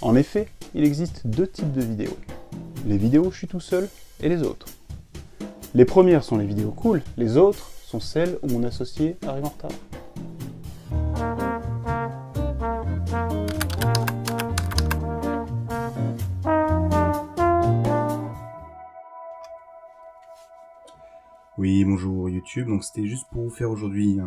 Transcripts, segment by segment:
En effet, il existe deux types de vidéos. Les vidéos où je suis tout seul et les autres. Les premières sont les vidéos cool, les autres sont celles où mon associé arrive en retard. Oui, bonjour YouTube, donc c'était juste pour vous faire aujourd'hui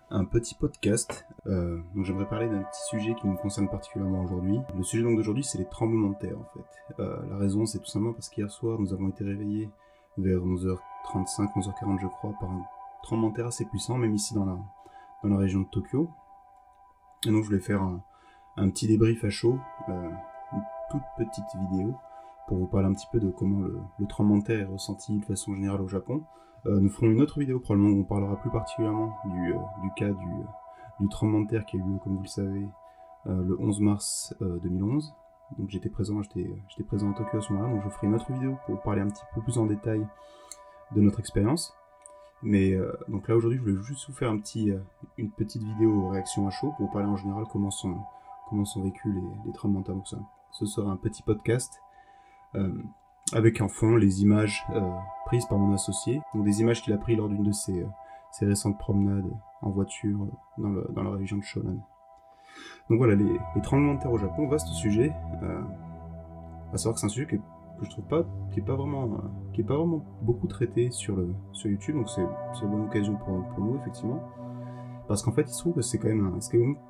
un petit podcast. Donc j'aimerais parler d'un petit sujet qui nous concerne particulièrement aujourd'hui. Le sujet donc d'aujourd'hui, c'est les tremblements de terre en fait. La raison, c'est tout simplement parce qu'hier soir, nous avons été réveillés vers 11h35, 11h40 je crois, par un tremblement de terre assez puissant, même ici dans la région de Tokyo. Et donc je voulais faire un petit débrief à chaud, une toute petite vidéo, pour vous parler un petit peu de comment le tremblement de terre est ressenti de façon générale au Japon. Nous ferons une autre vidéo probablement où on parlera plus particulièrement du cas du tremblement de terre qui a eu lieu, comme vous le savez, le 11 mars 2011. Donc j'étais présent à Tokyo à ce moment-là, donc je ferai une autre vidéo pour vous parler un petit peu plus en détail de notre expérience. Mais donc là aujourd'hui je voulais juste vous faire une petite vidéo réaction à chaud pour vous parler en général comment sont vécus les tremblements de terre. Donc ça, ce sera un petit podcast avec en fond les images prises par mon associé, donc des images qu'il a prises lors d'une de ses récentes promenades en voiture dans la région de Shonan. Donc voilà, les tremblements de terre au Japon, vaste sujet. À savoir que c'est un sujet que je trouve pas, qui est pas vraiment beaucoup traité sur YouTube, donc c'est une bonne occasion pour nous effectivement, parce qu'en fait il se trouve que c'est quand même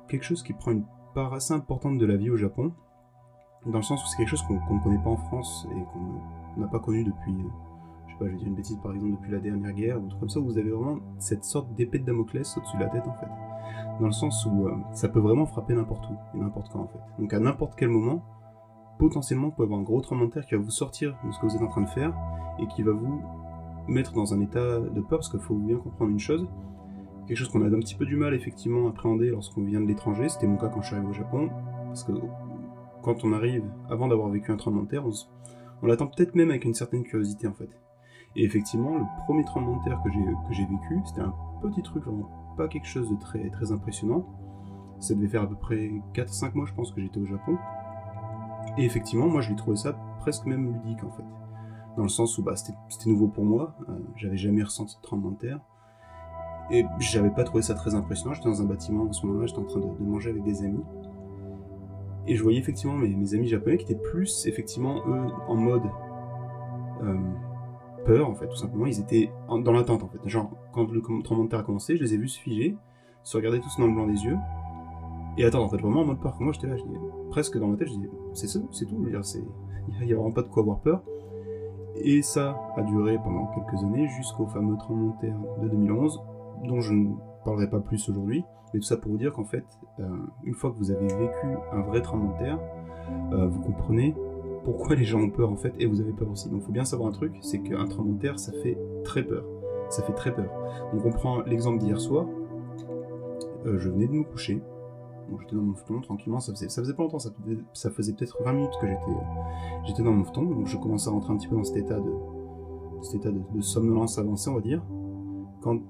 quelque chose qui prend une part assez importante de la vie au Japon, dans le sens où c'est quelque chose qu'on ne connaît pas en France et qu'on n'a pas connu depuis, je vais dire une bêtise par exemple, depuis la dernière guerre, ou un truc comme ça, où vous avez vraiment cette sorte d'épée de Damoclès au-dessus de la tête en fait. Dans le sens où ça peut vraiment frapper n'importe où, et n'importe quand en fait. Donc à n'importe quel moment, potentiellement vous pouvez avoir un gros tremblement de terre qui va vous sortir de ce que vous êtes en train de faire, et qui va vous mettre dans un état de peur, parce qu'il faut bien comprendre une chose, quelque chose qu'on a un petit peu du mal effectivement à appréhender lorsqu'on vient de l'étranger, c'était mon cas quand je suis arrivé au Japon, parce que quand on arrive, avant d'avoir vécu un tremblement de terre, on l'attend peut-être même avec une certaine curiosité en fait. Et effectivement, le premier tremblement de terre que j'ai vécu, c'était un petit truc, vraiment pas quelque chose de très, très impressionnant. Ça devait faire à peu près 4-5 mois je pense que j'étais au Japon. Et effectivement, moi je l'ai trouvé ça presque même ludique en fait. Dans le sens où c'était nouveau pour moi, j'avais jamais ressenti de tremblement de terre. Et j'avais pas trouvé ça très impressionnant, j'étais dans un bâtiment en ce moment-là, j'étais en train de manger avec des amis. Et je voyais effectivement mes amis japonais qui étaient plus, effectivement, eux, en mode peur, en fait, tout simplement. Ils étaient dans l'attente, en fait. Genre, quand le tremblement de terre a commencé, je les ai vus se figer, se regarder tous dans le blanc des yeux, et attendre, en fait, vraiment en mode peur. Moi, j'étais là, presque dans ma tête, je disais, c'est ça, c'est tout. Je veux dire, il n'y a vraiment pas de quoi avoir peur. Et ça a duré pendant quelques années, jusqu'au fameux tremblement de terre de 2011, dont je ne parlerai pas plus aujourd'hui. Mais tout ça pour vous dire qu'en fait, une fois que vous avez vécu un vrai tremblement de terre, vous comprenez pourquoi les gens ont peur en fait, et vous avez peur aussi. Donc il faut bien savoir un truc, c'est qu'un tremblement de terre, ça fait très peur. Ça fait très peur. Donc on prend l'exemple d'hier soir, je venais de me coucher, donc j'étais dans mon futon tranquillement, ça faisait pas longtemps, ça faisait peut-être 20 minutes que j'étais dans mon futon, donc je commençais à rentrer un petit peu dans cet état de somnolence avancée, on va dire, quand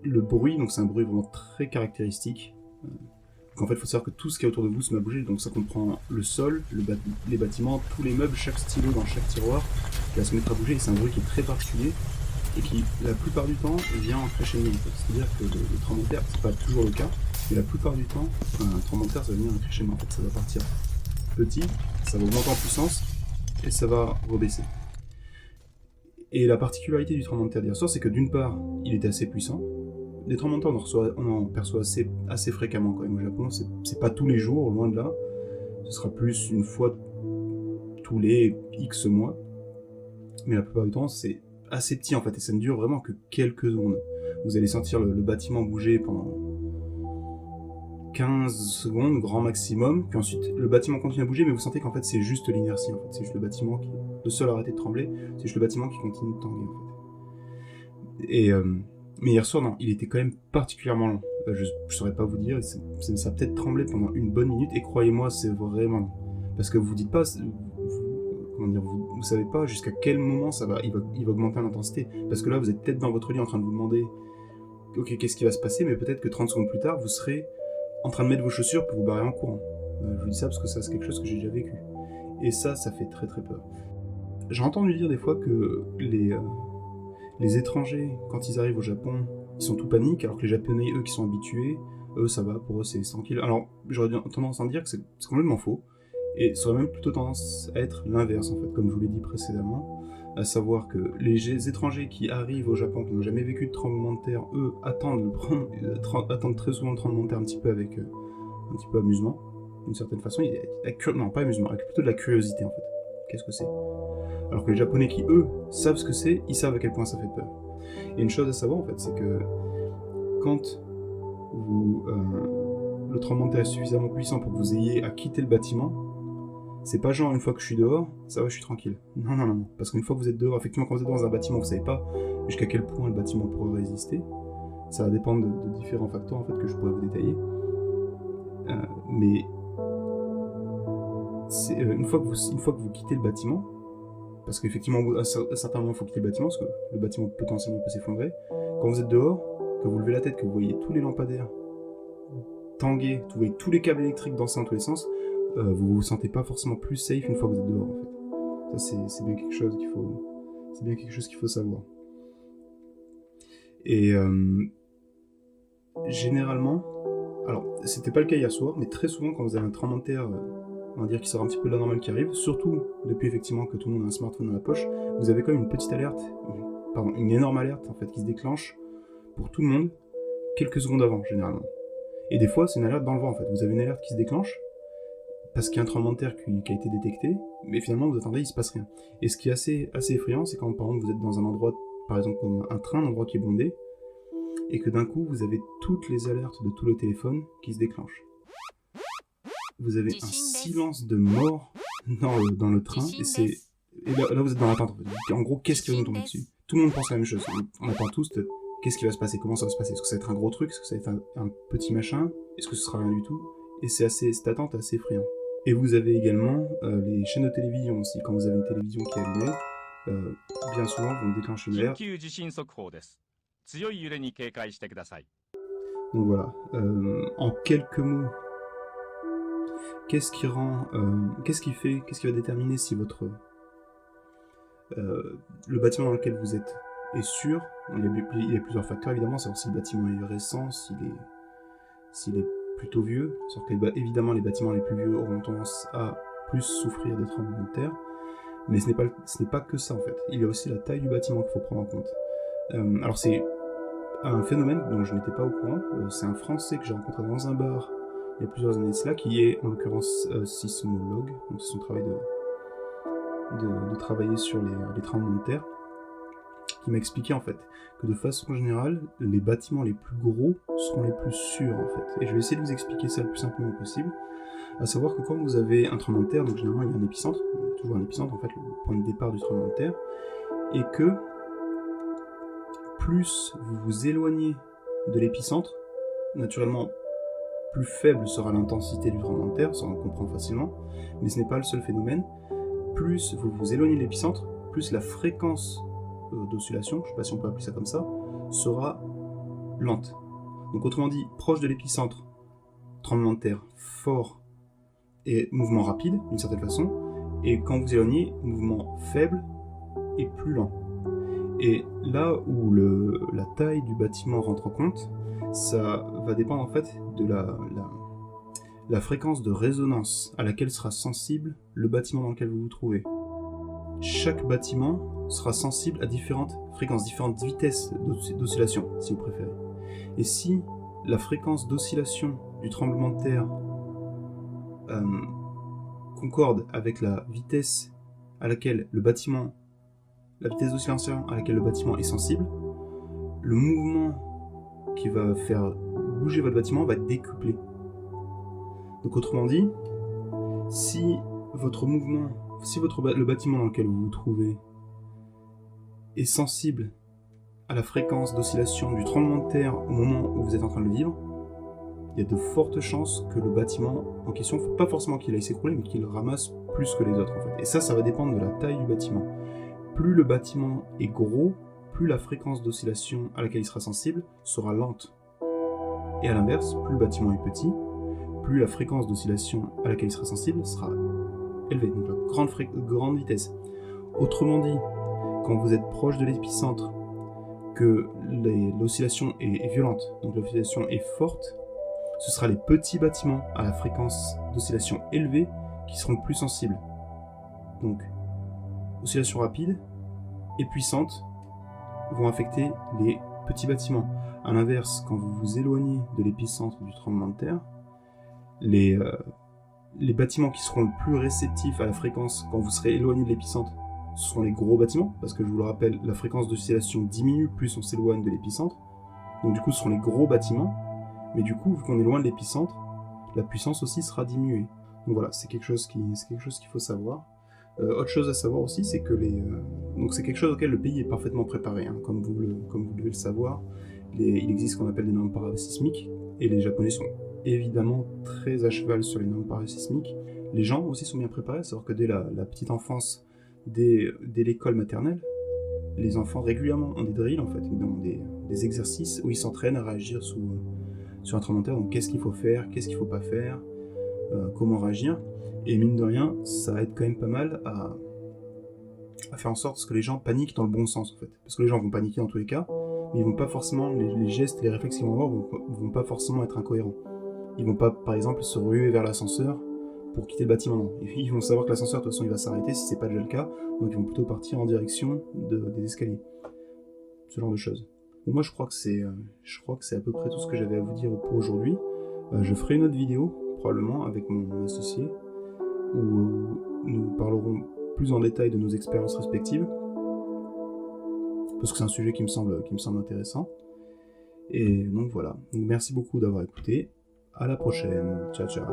le bruit, donc c'est un bruit vraiment très caractéristique. Donc en fait, il faut savoir que tout ce qui est autour de vous se met à bouger, donc ça comprend le sol, les bâtiments, tous les meubles, chaque stylo dans chaque tiroir, qui va se mettre à bouger, et c'est un bruit qui est très particulier, et qui, la plupart du temps, vient en crescendo. C'est-à-dire que le tremblement de terre, c'est pas toujours le cas, mais la plupart du temps, un tremblement de terre, ça va venir en crescendo. En fait, ça va partir petit, ça va augmenter en puissance, et ça va rebaisser. Et la particularité du tremblement de terre d'hier soir, c'est que d'une part, il était assez puissant. Les tremblements de terre, on en perçoit assez fréquemment quand même au Japon. C'est pas tous les jours, loin de là. Ce sera plus une fois tous les X mois. Mais la plupart du temps, c'est assez petit en fait, et ça ne dure vraiment que quelques secondes. Vous allez sentir le bâtiment bouger pendant 15 secondes, grand maximum, puis ensuite le bâtiment continue à bouger, mais vous sentez qu'en fait c'est juste l'inertie, en fait. C'est juste le bâtiment le seul à arrêter de trembler, c'est juste le bâtiment qui continue de tanguer en fait. Et mais hier soir, non, il était quand même particulièrement long. Je saurais pas vous dire, ça a peut-être tremblé pendant une bonne minute, et croyez-moi, c'est vraiment long. Parce que vous dites pas, vous savez pas jusqu'à quel moment il va augmenter en intensité. Parce que là, vous êtes peut-être dans votre lit en train de vous demander, ok, qu'est-ce qui va se passer, mais peut-être que 30 secondes plus tard, vous serez en train de mettre vos chaussures pour vous barrer en courant. Je vous dis ça parce que ça, c'est quelque chose que j'ai déjà vécu. Et ça fait très très peur. J'ai entendu dire des fois que les étrangers, quand ils arrivent au Japon, ils sont tout paniques, alors que les Japonais, eux, qui sont habitués, eux, ça va, pour eux, c'est tranquille. Alors, j'aurais tendance à dire que c'est complètement faux, et ça aurait même plutôt tendance à être l'inverse, en fait, comme je vous l'ai dit précédemment, à savoir que les étrangers qui arrivent au Japon, qui n'ont jamais vécu de tremblement de terre, eux, attendent très souvent le tremblement de terre un petit peu avec un petit peu amusement, d'une certaine façon. Non, pas amusement, avec plutôt de la curiosité, en fait. Qu'est-ce que c'est ? Alors que les Japonais qui, eux, savent ce que c'est, ils savent à quel point ça fait peur. Et une chose à savoir, en fait, c'est que quand le tremblement de terre est suffisamment puissant pour que vous ayez à quitter le bâtiment, c'est pas genre une fois que je suis dehors, ça va, je suis tranquille. Non. Parce qu'une fois que vous êtes dehors, effectivement, quand vous êtes dans un bâtiment, vous savez pas jusqu'à quel point le bâtiment pourra résister. Ça va dépendre de différents facteurs, en fait, que je pourrais vous détailler. Mais une fois que vous quittez le bâtiment, parce qu'effectivement, à un certain moment, il faut quitter le bâtiment, parce que le bâtiment potentiellement peut s'effondrer. Quand vous êtes dehors, que vous levez la tête, que vous voyez tous les lampadaires tanguer, vous voyez tous les câbles électriques danser dans tous les sens, vous vous sentez pas forcément plus safe une fois que vous êtes dehors, en fait. Ça, c'est bien quelque chose qu'il faut savoir. Et généralement, alors c'était pas le cas hier soir, mais très souvent quand vous avez un tremblement de terre, on va dire qui sort un petit peu de la normale qui arrive, surtout depuis effectivement que tout le monde a un smartphone dans la poche, vous avez quand même une petite alerte, une énorme alerte en fait qui se déclenche pour tout le monde quelques secondes avant généralement. Et des fois c'est une alerte dans le vent en fait, vous avez une alerte qui se déclenche parce qu'il y a un tremblement de terre qui a été détecté, mais finalement vous attendez, il se passe rien. Et ce qui est assez effrayant, c'est quand par exemple vous êtes dans un endroit, par exemple comme un train, un endroit qui est bondé, et que d'un coup vous avez toutes les alertes de tout le téléphone qui se déclenchent. Vous avez un silence de mort dans le train, et là vous êtes dans l'attente. En gros, qu'est-ce qui va nous tomber dessus ? Tout le monde pense la même chose. On attend tous qu'est-ce qui va se passer, comment ça va se passer. Est-ce que ça va être un gros truc ? Est-ce que ça va être un petit machin ? Est-ce que ce sera rien du tout ? Et cette attente est assez effrayante. Et vous avez également les chaînes de télévision aussi. Quand vous avez une télévision qui est allumée, bien souvent vont déclencher une alerte. Donc voilà, en quelques mots, qu'est-ce qui va déterminer si le bâtiment dans lequel vous êtes est sûr. Il y a plusieurs facteurs évidemment, savoir si le bâtiment est récent, s'il est plutôt vieux. Sauf que évidemment les bâtiments les plus vieux auront tendance à plus souffrir des tremblements de terre. Mais ce n'est pas que ça en fait. Il y a aussi la taille du bâtiment qu'il faut prendre en compte. Alors c'est un phénomène dont je n'étais pas au courant. C'est un Français que j'ai rencontré dans un bar il y a plusieurs années de cela, qui est en l'occurrence sismologue, donc c'est son travail de travailler sur les tremblements de terre, qui m'a expliqué en fait que de façon générale, les bâtiments les plus gros seront les plus sûrs en fait. Et je vais essayer de vous expliquer ça le plus simplement possible, à savoir que quand vous avez un tremblement de terre, donc généralement il y a un épicentre, il y a toujours un épicentre en fait, le point de départ du tremblement de terre, et que plus vous vous éloignez de l'épicentre, naturellement plus faible sera l'intensité du tremblement de terre, ça on le comprend facilement, mais ce n'est pas le seul phénomène. Plus vous vous éloignez de l'épicentre, plus la fréquence d'oscillation, je ne sais pas si on peut appeler ça comme ça, sera lente. Donc autrement dit, proche de l'épicentre, tremblement de terre fort et mouvement rapide, d'une certaine façon, et quand vous éloignez, mouvement faible et plus lent. Et là où la taille du bâtiment rentre en compte, ça va dépendre en fait de la fréquence de résonance à laquelle sera sensible le bâtiment dans lequel vous vous trouvez. Chaque bâtiment sera sensible à différentes fréquences, différentes vitesses d'oscillation, si vous préférez. Et si la fréquence d'oscillation du tremblement de terre concorde avec la vitesse à laquelle la vitesse d'oscillation à laquelle le bâtiment est sensible, le mouvement qui va faire bouger votre bâtiment va être décuplé. Donc autrement dit, si le bâtiment dans lequel vous vous trouvez est sensible à la fréquence d'oscillation du tremblement de terre au moment où vous êtes en train de le vivre, il y a de fortes chances que le bâtiment en question, pas forcément qu'il aille s'écrouler, mais qu'il ramasse plus que les autres en fait. Et ça va dépendre de la taille du bâtiment. Plus le bâtiment est gros, plus la fréquence d'oscillation à laquelle il sera sensible sera lente. Et à l'inverse, plus le bâtiment est petit, plus la fréquence d'oscillation à laquelle il sera sensible sera élevée, donc la grande vitesse. Autrement dit, quand vous êtes proche de l'épicentre, que l'oscillation est violente, donc l'oscillation est forte, ce sera les petits bâtiments à la fréquence d'oscillation élevée qui seront plus sensibles. Donc, oscillation rapide et puissante vont affecter les petits bâtiments. A l'inverse, quand vous vous éloignez de l'épicentre du tremblement de terre, les bâtiments qui seront le plus réceptifs à la fréquence quand vous serez éloigné de l'épicentre, ce seront les gros bâtiments, parce que je vous le rappelle, la fréquence d'oscillation diminue plus on s'éloigne de l'épicentre, donc du coup ce seront les gros bâtiments, mais du coup vu qu'on est loin de l'épicentre, la puissance aussi sera diminuée. Donc voilà, c'est quelque chose qu'il faut savoir. Autre chose à savoir aussi, c'est que donc c'est quelque chose auquel le pays est parfaitement préparé, hein, comme vous devez le savoir. Il existe ce qu'on appelle des normes parasismiques, et les Japonais sont évidemment très à cheval sur les normes parasismiques. Les gens aussi sont bien préparés, à savoir que dès la petite enfance, dès l'école maternelle, les enfants régulièrement ont des drills en fait, ont des exercices où ils s'entraînent à réagir sur un tremblement de terre. Donc qu'est-ce qu'il faut faire, qu'est-ce qu'il faut pas faire, comment réagir. Et mine de rien, ça aide quand même pas mal à faire en sorte que les gens paniquent dans le bon sens en fait. Parce que les gens vont paniquer dans tous les cas, mais ils vont pas forcément, les gestes et les réflexes qu'ils vont avoir vont pas forcément être incohérents. Ils vont pas, par exemple, se ruer vers l'ascenseur pour quitter le bâtiment, non. Et puis, ils vont savoir que l'ascenseur, de toute façon, il va s'arrêter si c'est pas déjà le cas, donc ils vont plutôt partir en direction des escaliers. Ce genre de choses. Bon, moi, je crois que c'est à peu près tout ce que j'avais à vous dire pour aujourd'hui. Je ferai une autre vidéo, probablement, avec mon associé, où nous parlerons plus en détail de nos expériences respectives, parce que c'est un sujet qui me semble intéressant. Et donc voilà. Donc, merci beaucoup d'avoir écouté. À la prochaine. Ciao, ciao.